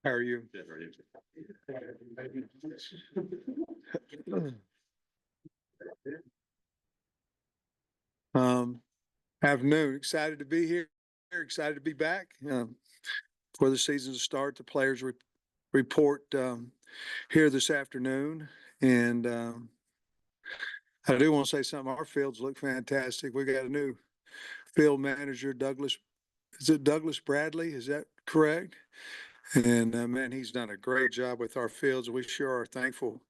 How are you? Good, how are you? Afternoon. Excited to be here. Excited to be back for the season to start. The players report here this afternoon, and I do want to say something. Our fields look fantastic. We got a new field manager, Douglas. Is it Douglas Bradley? Is that correct? And man, he's done a great job with our fields. We sure are thankful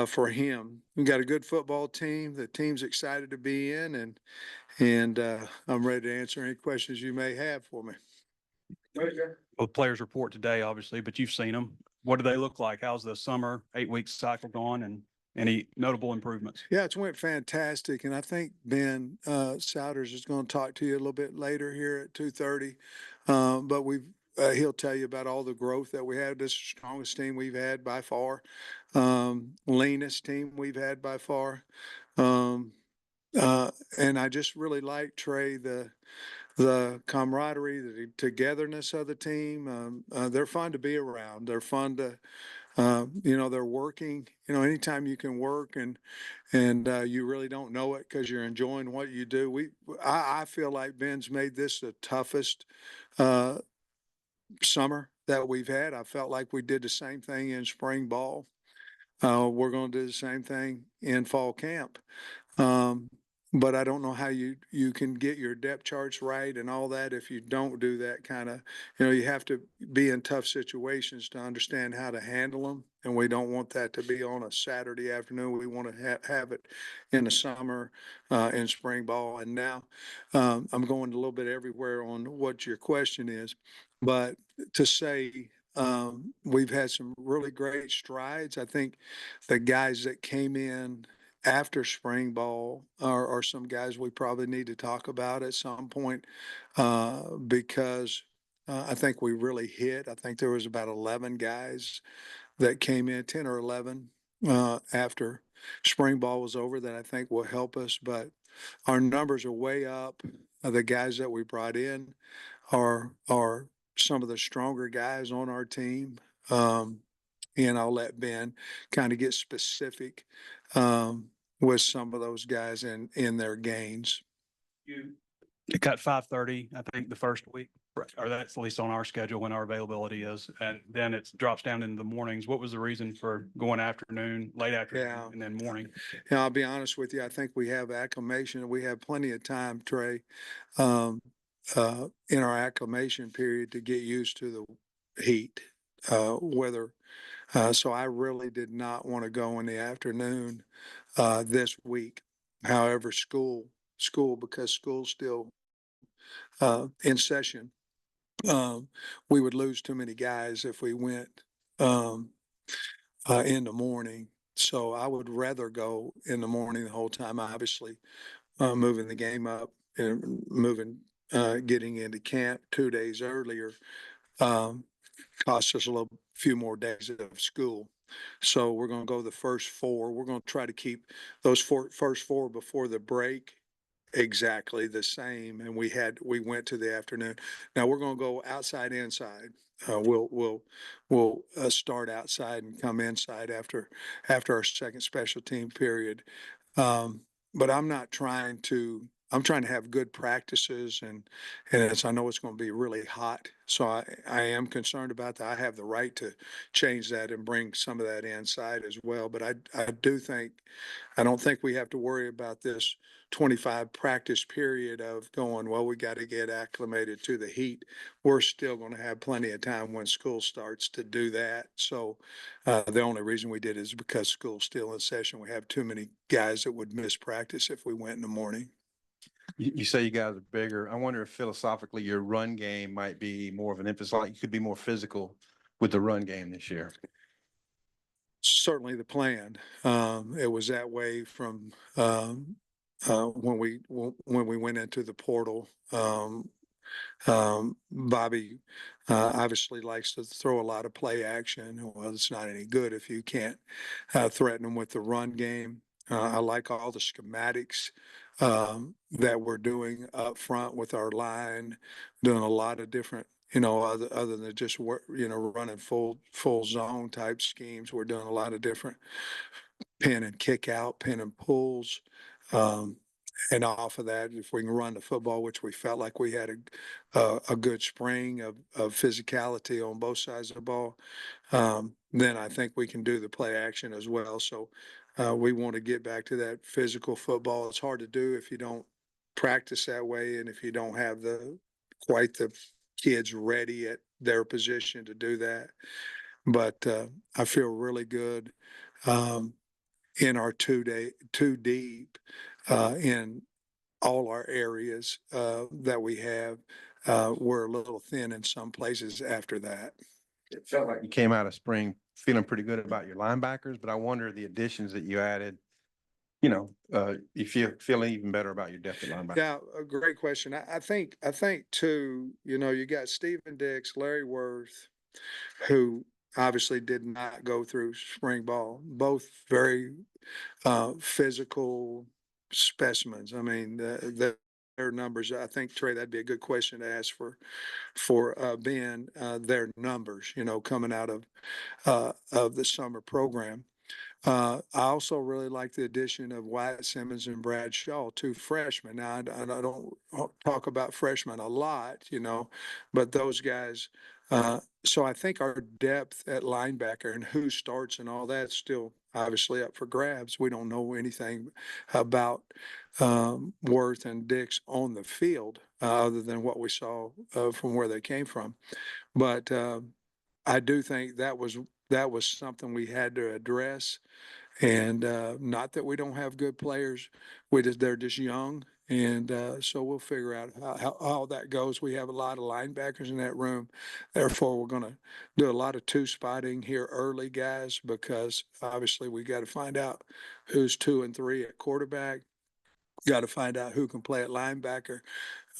for him. We got a good football team. The team's excited to be in, and I'm ready to answer any questions you may have for me. Well, the players report today, obviously, but you've seen them. What do they look like? How's the summer 8 week cycle gone, and any notable improvements? Yeah, it's went fantastic, and I think Ben Souders is going to talk to you a little bit later here at 2:30. But he'll tell you about all the growth that we had. This is the strongest team we've had by far, leanest team we've had by far. And I just really like Trey, the camaraderie, the togetherness of the team. They're fun to be around. They're fun to, they're working. Anytime you can work and you really don't know it because you're enjoying what you do. I feel like Ben's made this the toughest summer that we've had. I felt like we did the same thing in spring ball. We're going to do the same thing in fall camp. But I don't know how you can get your depth charts right and all that if you don't do that kind of, you have to be in tough situations to understand how to handle them. And we don't want that to be on a Saturday afternoon. We want to have it in the summer, in spring ball. And now I'm going a little bit everywhere on what your question is, but to say we've had some really great strides. I think the guys that came in after spring ball are some guys we probably need to talk about at some point because I think we really hit. I think there was about 11 guys that came in, 10 or 11 after spring ball was over that I think will help us. But our numbers are way up. The guys that we brought in are some of the stronger guys on our team. And I'll let Ben kind of get specific with some of those guys in their gains. It got 5:30, I think, the first week, or that's at least on our schedule when our availability is, and then it drops down into the mornings. What was the reason for going afternoon, late afternoon, and then morning? Yeah, I'll be honest with you. I think we have acclimation. We have plenty of time, Trey, in our acclimation period to get used to the heat, weather. So I really did not want to go in the afternoon this week. However, because school's still in session, we would lose too many guys if we went in the morning. So I would rather go in the morning the whole time, obviously, moving the game up and getting into camp 2 days earlier cost us a few more days of school. So we're going to go the first four. We're going to try to keep those first four before the break exactly the same. And we went to the afternoon. Now we're going to go outside, inside. We'll start outside and come inside after our second special team period. But I'm trying to have good practices and I know it's going to be really hot. So I am concerned about that. I have the right to change that and bring some of that inside as well. But I don't think we have to worry about this 25 practice period of going, well, we got to get acclimated to the heat. We're still going to have plenty of time when school starts to do that. So the only reason we did is because school's still in session. We have too many guys that would miss practice if we went in the morning. You say you guys are bigger. I wonder if philosophically your run game might be more of an emphasis, like you could be more physical with the run game this year. Certainly the plan. It was that way from when we went into the portal. Bobby obviously likes to throw a lot of play action. Well, it's not any good if you can't threaten them with the run game. I like all the schematics that we're doing up front with our line, doing a lot of different other than just work, running full zone type schemes. We're doing a lot of different pin and kick out, pin and pulls. Um, and off of that, if we can run the football, which we felt like we had a good spring of physicality on both sides of the ball, then I think we can do the play action as well. So we want to get back to that physical football. It's hard to do if you don't practice that way and if you don't have quite the kids ready at their position to do that. But I feel really good. In our two deep in all our areas that we have. We're a little thin in some places after that. It felt like you came out of spring feeling pretty good about your linebackers, but I wonder the additions that you added, you feel feeling even better about your depth at linebacker. Yeah, a great question. I think too, you got Stephen Dix, Larry Worth, who obviously did not go through spring ball, both very physical specimens. I mean, their numbers. I think Trey, that'd be a good question to ask for Ben. Their numbers, coming out of the summer program. I also really like the addition of Wyatt Simmons and Brad Shaw, two freshmen. Now, I don't talk about freshmen a lot, but those guys. So I think our depth at linebacker and who starts and all that's still obviously up for grabs. We don't know anything about Worth and Dix on the field other than what we saw from where they came from. But I do think that was something we had to address. And not that we don't have good players, they're just young, and so we'll figure out how that goes. We have a lot of linebackers in that room, therefore we're going to do a lot of two spotting here early, guys, because obviously we got to find out who's 2 and 3 at quarterback. Got to find out who can play at linebacker.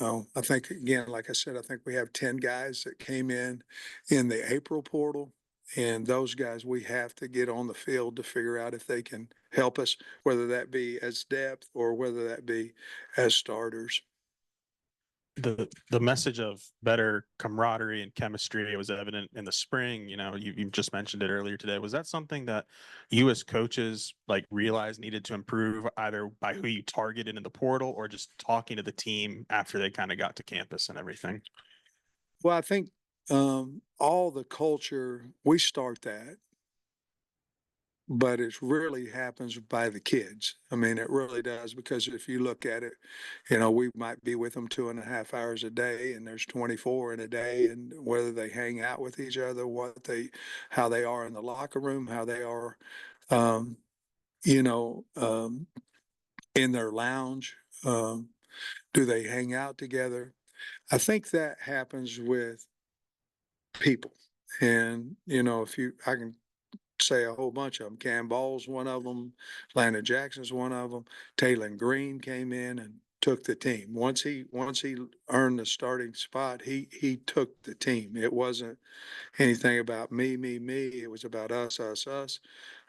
I think, again, like I said, I think we have 10 guys that came in the April portal. And those guys, we have to get on the field to figure out if they can help us, whether that be as depth or whether that be as starters. The message of better camaraderie and chemistry was evident in the spring. You just mentioned it earlier today. Was that something that you as coaches realized needed to improve, either by who you targeted in the portal or just talking to the team after they kind of got to campus and everything? Well, I think all the culture, we start that, but it really happens by the kids. I mean, it really does, because if you look at it, we might be with them 2.5 hours a day, and there's 24 in a day, and whether they hang out with each other, how they are in the locker room, how they are, in their lounge, do they hang out together? I think that happens with people. And, I can say a whole bunch of them. Cam Ball's one of them. Landon Jackson's one of them. Taylor Green came in and took the team. Once he earned the starting spot, he took the team. It wasn't anything about me. It was about us.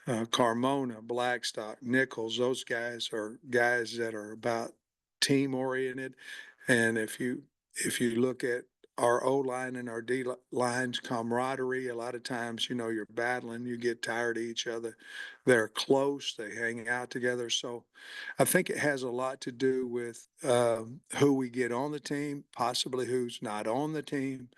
Carmona, Blackstock, Nichols, those guys are guys that are about team oriented. And if you look at our O line and our D line's camaraderie, a lot of times, you're battling, you get tired of each other. They're close, they hang out together. So I think it has a lot to do with who we get on the team, possibly who's not on the team.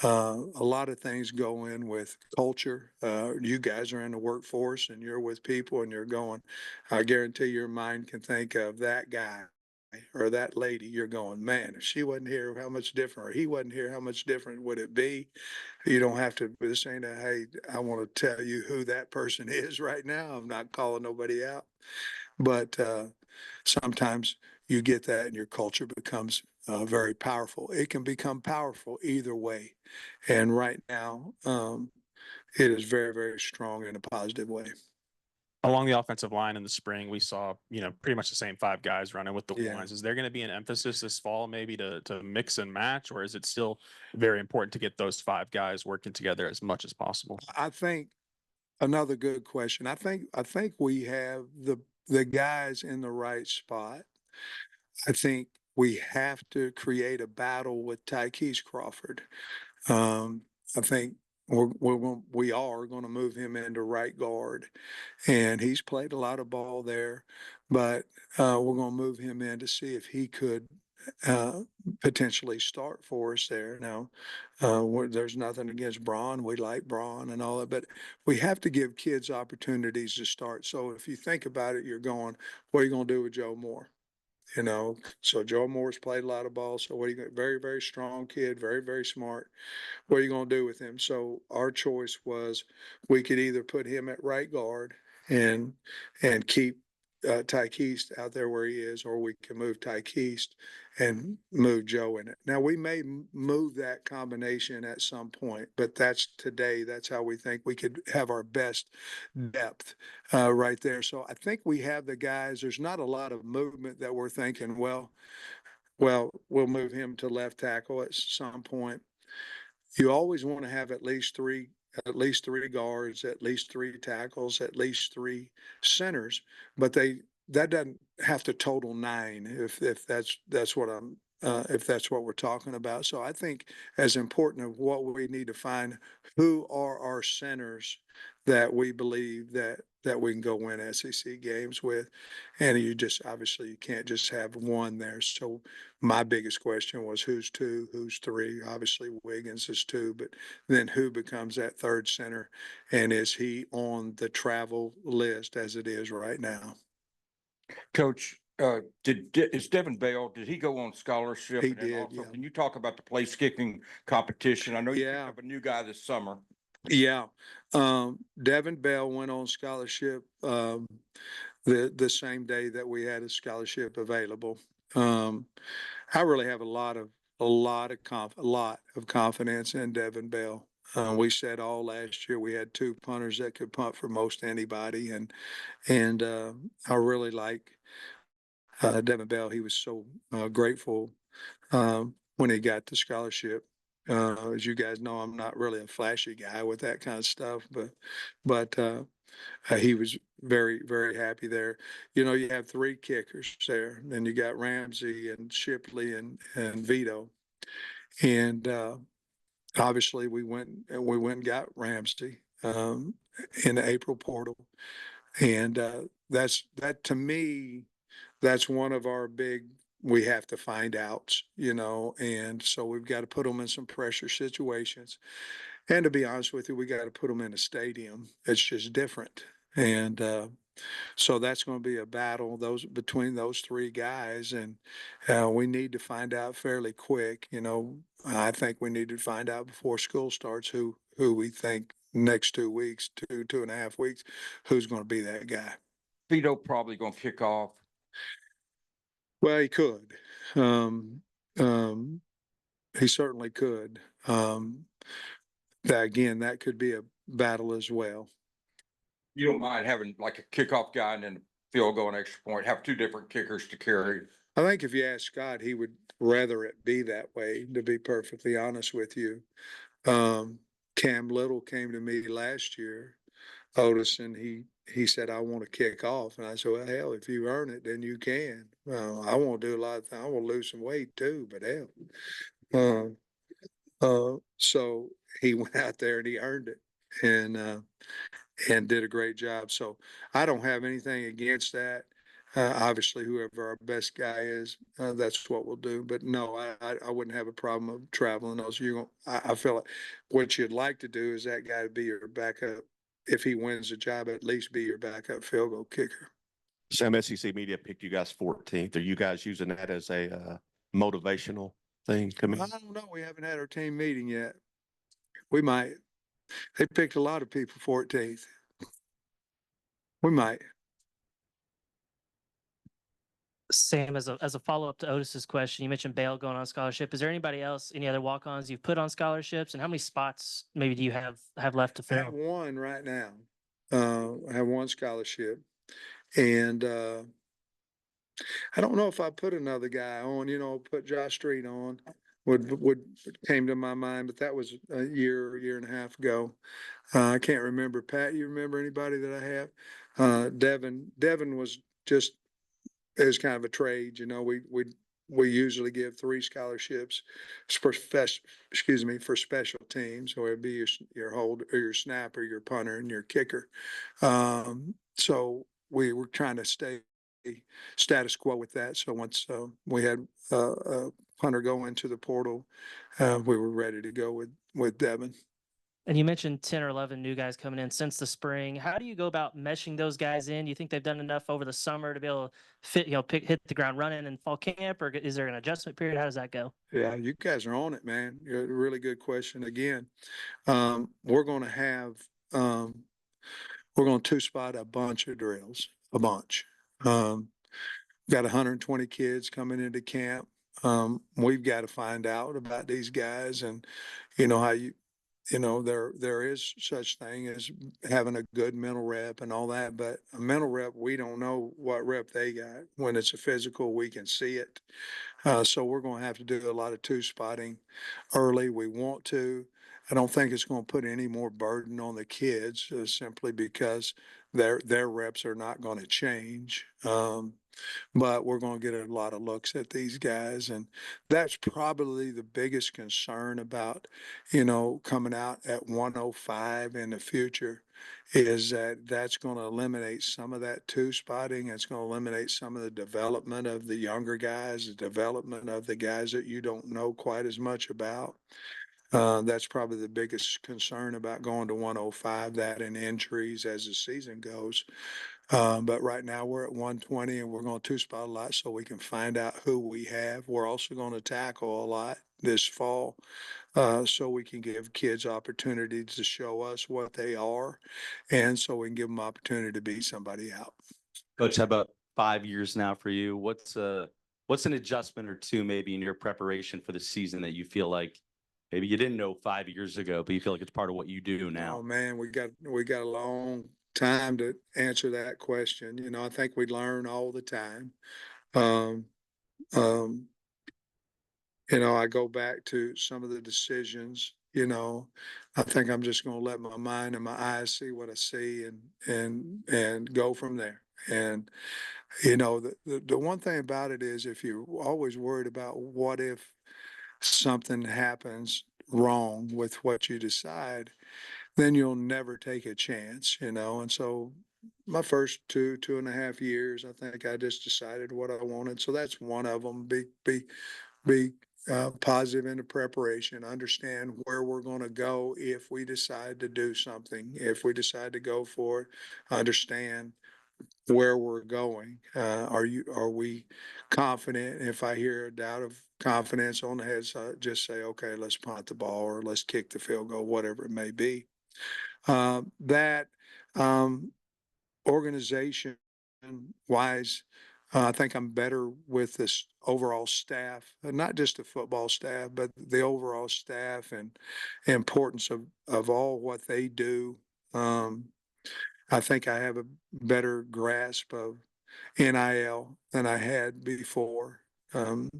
A lot of things go in with culture. You guys are in the workforce and you're with people and you're going, I guarantee your mind can think of that guy or that lady. You're going, man, if she wasn't here, how much different, or he wasn't here, how much different would it be? You don't have to be saying that, hey, I want to tell you who that person is right now. I'm not calling nobody out. But sometimes you get that and your culture becomes very powerful. It can become powerful either way. And right now, it is very, very strong in a positive way. Along the offensive line in the spring, we saw, pretty much the same 5 guys running with the Yeah. ones. Is there going to be an emphasis this fall maybe to mix and match, or is it still very important to get those 5 guys working together as much as possible? I think another good question. I think we have the guys in the right spot. I think we have to create a battle with Tykees Crawford. I think we are going to move him into right guard, and he's played a lot of ball there, but we're going to move him in to see if he could uh, potentially start for us there. Now, there's nothing against Braun. We like Braun and all that, but we have to give kids opportunities to start. So if you think about it, you're going, what are you going to do with Joe Moore? You know, so Joe Moore's played a lot of ball. So what are you going? Very, very strong kid, very, very smart. What are you going to do with him? So our choice was we could either put him at right guard and keep Tyke East out there where he is, or we can move Tyke East and move Joe in it. Now we may move that combination at some point, but that's today. That's how we think we could have our best depth right there. So I think we have the guys. There's not a lot of movement that we're thinking, well, we'll move him to left tackle at some point. You always want to have at least three guards, at least three tackles, at least three centers, but that doesn't have to total nine if that's what I'm if that's what we're talking about. So I think as important of what we need to find, who are our centers that we believe that we can go win SEC games with, and you just obviously you can't just have one there. So my biggest question was who's two, who's three. Obviously Wiggins is two, but then who becomes that third center, and is he on the travel list as it is right now? Coach, is Devin Bell, did he go on scholarship? He And then did, also, yeah. can you talk about the place kicking competition? I know you Yeah. picked up a new guy this summer. Yeah. Devin Bell went on scholarship the same day that we had a scholarship available. I really have a lot of confidence in Devin Bell. We said all last year we had two punters that could punt for most anybody, and I really like Devin Bell. He was so grateful when he got the scholarship. As you guys know, I'm not really a flashy guy with that kind of stuff, but he was very, very happy there. You know, you have three kickers there, and you got Ramsey and Shipley and Vito, and obviously we went and got Ramsey in the April portal, and that to me, that's one of our big we have to find outs, you know, and so we've got to put them in some pressure situations. And to be honest with you, we got to put them in a stadium. It's just different. And so that's going to be a battle between those three guys, and we need to find out fairly quick. You know, I think we need to find out before school starts who we think next 2 weeks, 2.5 weeks, who's going to be that guy. Vito probably going to kick off. Well, he could. Um, um, he certainly could. That could be a battle as well. You don't mind having like a kickoff guy and then a field goal and extra point, have two different kickers to carry. I think if you ask Scott, he would rather it be that way, to be perfectly honest with you. Cam Little came to me last year, Otis, and he said, I want to kick off. And I said, well, hell, if you earn it, then you can. I want to do a lot of things. I want to lose some weight too, but hell. So he went out there and he earned it and did a great job. So I don't have anything against that. Obviously, whoever our best guy is, that's what we'll do. But no, I wouldn't have a problem of traveling those. I feel like what you'd like to do is that guy to be your backup. If he wins the job, at least be your backup field goal kicker. Sam, SEC Media picked you guys 14th. Are you guys using that as a motivational thing coming? I don't know. We haven't had our team meeting yet. We might. They picked a lot of people 14th. We might. Sam, as a follow-up to Otis's question, you mentioned Bale going on scholarship. Is there anybody else, any other walk-ons you've put on scholarships, and how many spots maybe do you have left to I have fill? one right now. I have one scholarship, and I don't know if I put another guy on. You know, put Josh Street on would came to my mind, but that was a year and a half ago. I can't remember. Pat, you remember anybody that I have? Devin was just it was kind of a trade. You know, we we usually give 3 scholarships for for special teams, or it'd be your hold or your snapper, your punter, and your kicker. So we were trying to stay status quo with that. So once we had a punter go into the portal, we were ready to go with Devin. And you mentioned 10 or 11 new guys coming in since the spring. How do you go about meshing those guys in? Do you think they've done enough over the summer to be able to fit, hit the ground running in fall camp, or is there an adjustment period? How does that go? Yeah, you guys are on it, man. You're a really good question. Again, we're going to have, we're going to two-spot a bunch of drills, a bunch. Got 120 kids coming into camp. We've got to find out about these guys and, how there is such thing as having a good mental rep and all that, but a mental rep, we don't know what rep they got. When it's a physical, we can see it. So we're going to have to do a lot of two-spotting early. We want to. I don't think it's going to put any more burden on the kids simply because their reps are not going to change. But we're going to get a lot of looks at these guys. And that's probably the biggest concern about, coming out at 105 in the future is that that's going to eliminate some of that two-spotting. It's going to eliminate some of the development of the younger guys, the development of the guys that you don't know quite as much about. That's probably the biggest concern about going to 105, that and injuries as the season goes. But right now we're at 120 and we're going to two-spot a lot so we can find out who we have. We're also going to tackle a lot this fall so we can give kids opportunities to show us what they are and so we can give them opportunity to beat somebody out. Coach, how about 5 years now for you? What's an adjustment or two maybe in your preparation for the season that you feel like maybe you didn't know 5 years ago, but you feel like it's part of what you do now? Oh man, we got a long time to answer that question. I think we learn all the time. Um, um, I go back to some of the decisions, I think I'm just going to let my mind and my eyes see what I see and go from there. And, the one thing about it is if you're always worried about what if something happens wrong with what you decide, then you'll never take a chance, and so my first 2.5 years, I think I just decided what I wanted. So that's one of them. Be positive in the preparation, understand where we're going to go if we decide to do something, if we decide to go for it, understand where we're going. Are we confident? If I hear a doubt of confidence on the head side, just say, okay, let's punt the ball or let's kick the field goal, whatever it may be. That organization wise, I think I'm better with this overall staff, not just the football staff, but the overall staff and importance of all what they do. I think I have a better grasp of NIL than I had before, and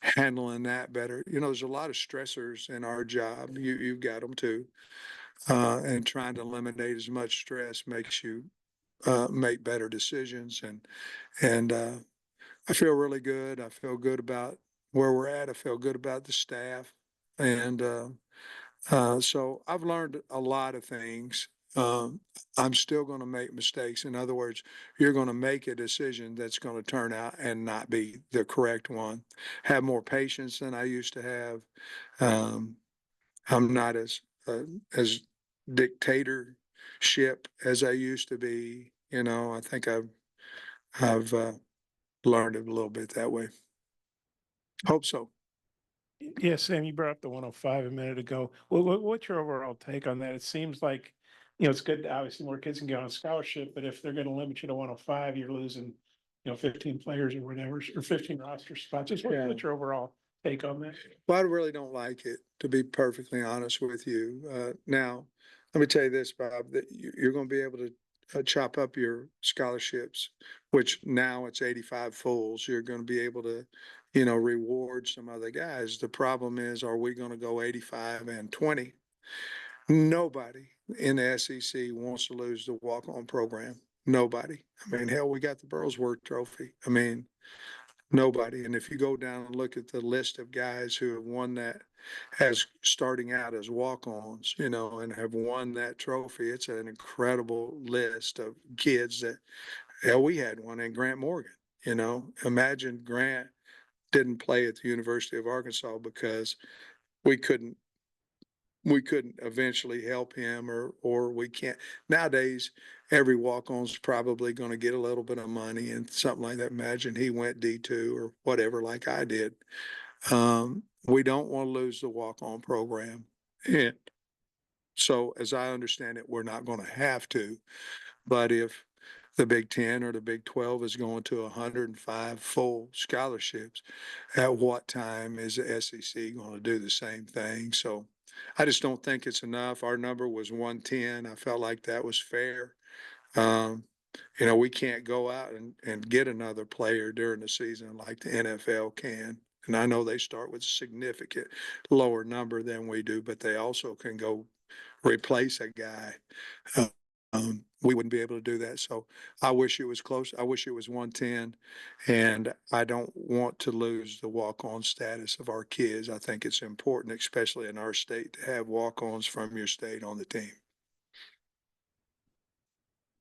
handling that better. There's a lot of stressors in our job. You've got them too, and trying to eliminate as much stress makes you make better decisions. And I feel really good. I feel good about where we're at. I feel good about the staff, and so I've learned a lot of things. I'm still going to make mistakes. In other words, you're going to make a decision that's going to turn out and not be the correct one. Have more patience than I used to have. I'm not as dictatorship as I used to be. I think I've learned it a little bit that way. Hope so. Yeah, Sam, you brought up the 105 a minute ago. What's your overall take on that? It seems like, it's good that obviously more kids can get on a scholarship, but if they're going to limit you to 105, you're losing, 15 players or whatever, or 15 roster spots. Just what's your overall take on that? Well, I really don't like it, to be perfectly honest with you. Now, let me tell you this, Bob, that you're going to be able to chop up your scholarships, which now it's 85 fulls. You're going to be able to, reward some other guys. The problem is, are we going to go 85 and 20? Nobody in the SEC wants to lose the walk-on program. Nobody. I mean, hell, we got the Burlsworth Trophy. I mean, nobody. And if you go down and look at the list of guys who have won that as starting out as walk-ons, you know, and have won that trophy, it's an incredible list of kids that, hell, we had one in Grant Morgan, you know, imagine Grant didn't play at the University of Arkansas because we couldn't eventually help him or we can't. Nowadays, every walk-on's probably going to get a little bit of money and something like that. Imagine he went D2 or whatever, like I did. We don't want to lose the walk-on program. And so as I understand it, we're not going to have to, but if the Big Ten or the Big 12 is going to 105 full scholarships, at what time is the SEC going to do the same thing? So I just don't think it's enough. Our number was 110. I felt like that was fair. Um, you know, we can't go out and get another player during the season like the NFL can. And I know they start with a significant lower number than we do, but they also can go replace a guy. We wouldn't be able to do that. So I wish it was close. I wish it was 110. And I don't want to lose the walk-on status of our kids. I think it's important, especially in our state, to have walk-ons from your state on the team.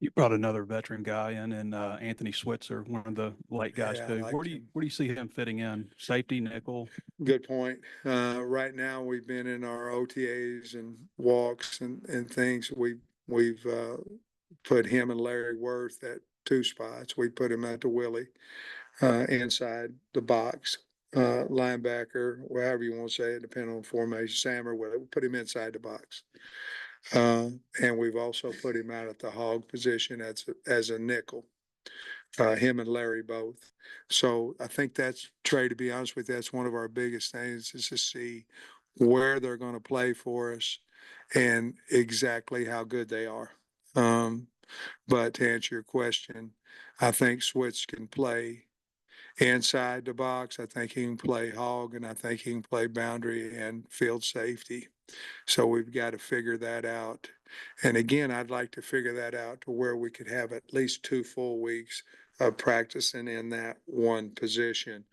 You brought another veteran guy in Anthony Switzer, one of the late guys Yeah, I too. like him. Where do you see him fitting in? Safety, nickel? Good point. Right now, we've been in our OTAs and walks and things. We've put him and Larry Worth at 2 spots. We put him at the Willie, inside the box, linebacker, however you want to say it, depending on formation, Sam or whatever. We put him inside the box. And we've also put him out at the hog position as a nickel. Him and Larry both. So I think that's, Trey, to be honest with you, that's one of our biggest things is to see where they're going to play for us and exactly how good they are. But to answer your question, I think Switz can play inside the box. I think he can play hog, and I think he can play boundary and field safety. So we've got to figure that out. And again, I'd like to figure that out to where we could have at least 2 full weeks of practicing in that one position.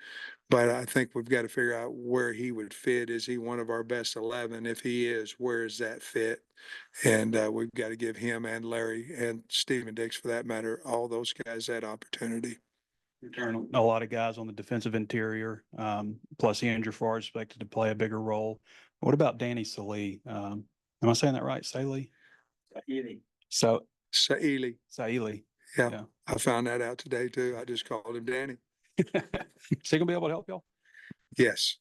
But I think we've got to figure out where he would fit. Is he one of our best 11? If he is, where is that fit? And we've got to give him and Larry and Stephen Dix, for that matter, all those guys that opportunity. Return a lot of guys on the defensive interior. Plus Andrew Farr is expected to play a bigger role. What about Danny Salee? Am I saying that right? Salee? So Saili. Saili. Yeah, Yeah. I found that out today too. I just called him Danny. Is he gonna be able to help y'all? Yes,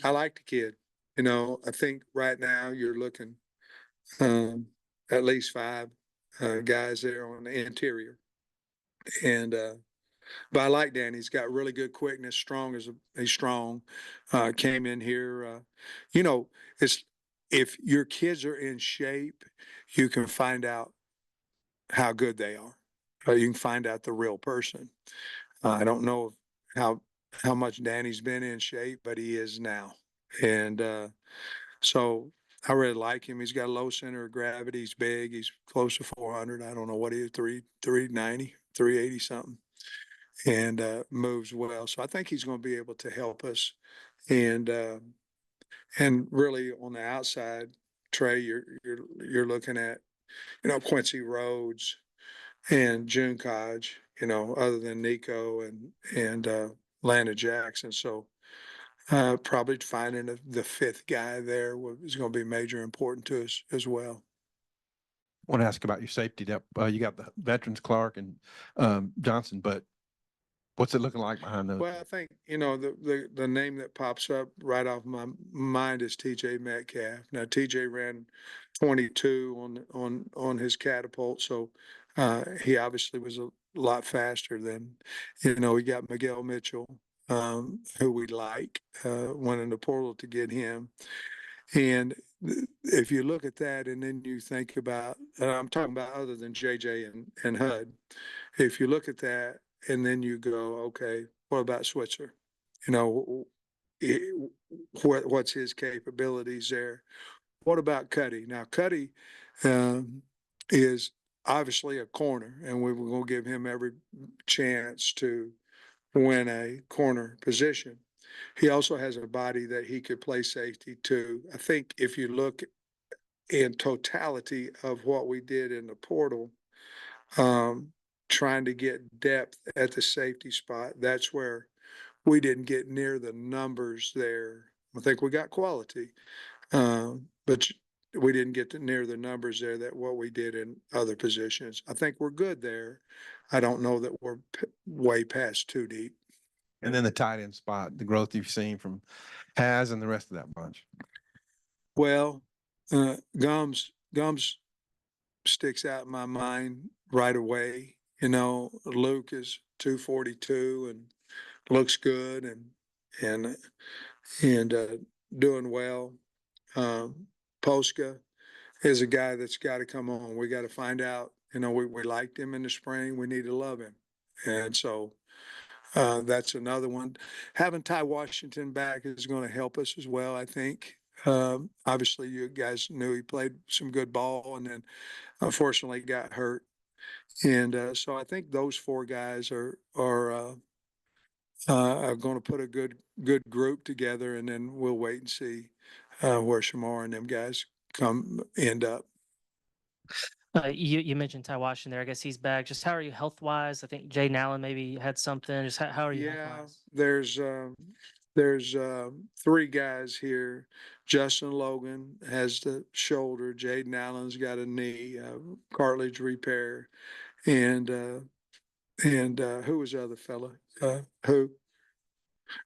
I like the kid. You know, I think right now you're looking at least 5 guys there on the interior. And but I like Danny. He's got really good quickness, he's strong. Came in here, you know, it's if your kids are in shape, you can find out how good they are. You can find out the real person. I don't know how much Danny's been in shape, but he is now. And so I really like him. He's got a low center of gravity. He's big. He's close to 400. I don't know what he is, 390, 380 something, and moves well. So I think he's going to be able to help us. And really on the outside, Trey, you're looking at, you know, Quincy Rhodes and June Kodge, you know, other than Nico and Landon Jackson. So probably finding the 5th guy there is going to be major important to us as well. I want to ask about your safety depth. You got the veterans, Clark and Johnson, but what's it looking like behind those? Well, I think, you know, the name that pops up right off my mind is TJ Metcalf. Now TJ ran 22 on his catapult, so he obviously was a lot faster than, you know, we got Miguel Mitchell, who we like, went in the portal to get him. And if you look at that and then you think about, I'm talking about other than JJ and HUD, if you look at that and then you go, okay, what about Switzer? You know, what's his capabilities there? What about Cuddy? Now, Cuddy is obviously a corner, and we were gonna give him every chance to win a corner position. He also has a body that he could play safety too. I think if you look in totality of what we did in the portal, trying to get depth at the safety spot, that's where we didn't get near the numbers there. I think we got quality, but we didn't get near the numbers there that what we did in other positions. I think we're good there. I don't know that we're way past too deep. And then the tight end spot, the growth you've seen from Has and the rest of that bunch. Well, Gums sticks out in my mind right away. You know, Luke is 242 and looks good and doing well. Posca is a guy that's got to come on. We got to find out. You know, we liked him in the spring. We need to love him, and so that's another one. Having Ty Washington back is going to help us as well, I think. Obviously, you guys knew he played some good ball, and then unfortunately got hurt. And so I think those four guys are going to put a good group together, and then we'll wait and see where Shamar and them guys end up. You mentioned Ty Washington there. I guess he's back. Just how are you health wise? I think Jaden Allen maybe had something. Just how are you health Yeah, wise? there's three guys here. Justin Logan has the shoulder. Jaden Allen's got a knee, cartilage repair, and who was the other fella? Who?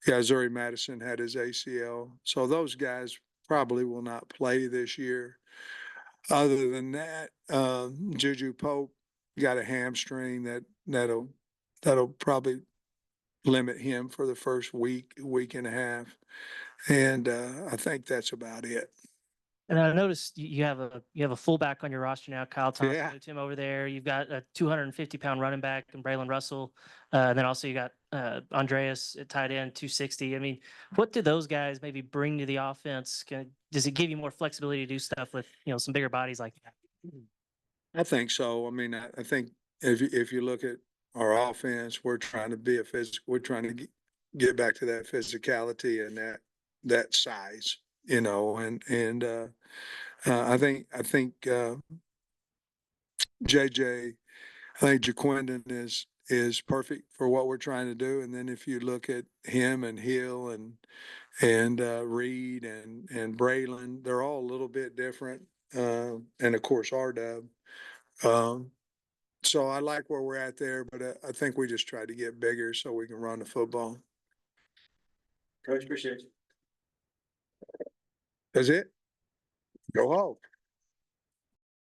Yeah, Zuri Madison had his ACL. So those guys probably will not play this year. Other than that, Juju Pope got a hamstring that'll probably limit him for the first week and a half. And I think that's about it. And I noticed you have a fullback on your roster now, Kyle Thompson, Yeah. moved him over there. You've got a 250-pound running back and Braylon Russell. And then also you got Andreas at tight end, 260. I mean, what do those guys maybe bring to the offense? Does it give you more flexibility to do stuff with, some bigger bodies like that? I think so. I mean, I think if you look at our offense, we're trying to be we're trying to get back to that physicality and that size, and I think JJ, I think Jaquindon is perfect for what we're trying to do. And then if you look at him and Hill and Reed and Braylon, they're all a little bit different. And of course, RW. So I like where we're at there, but I think we just try to get bigger so we can run the football. Coach, appreciate you. That's it. Go Hawks.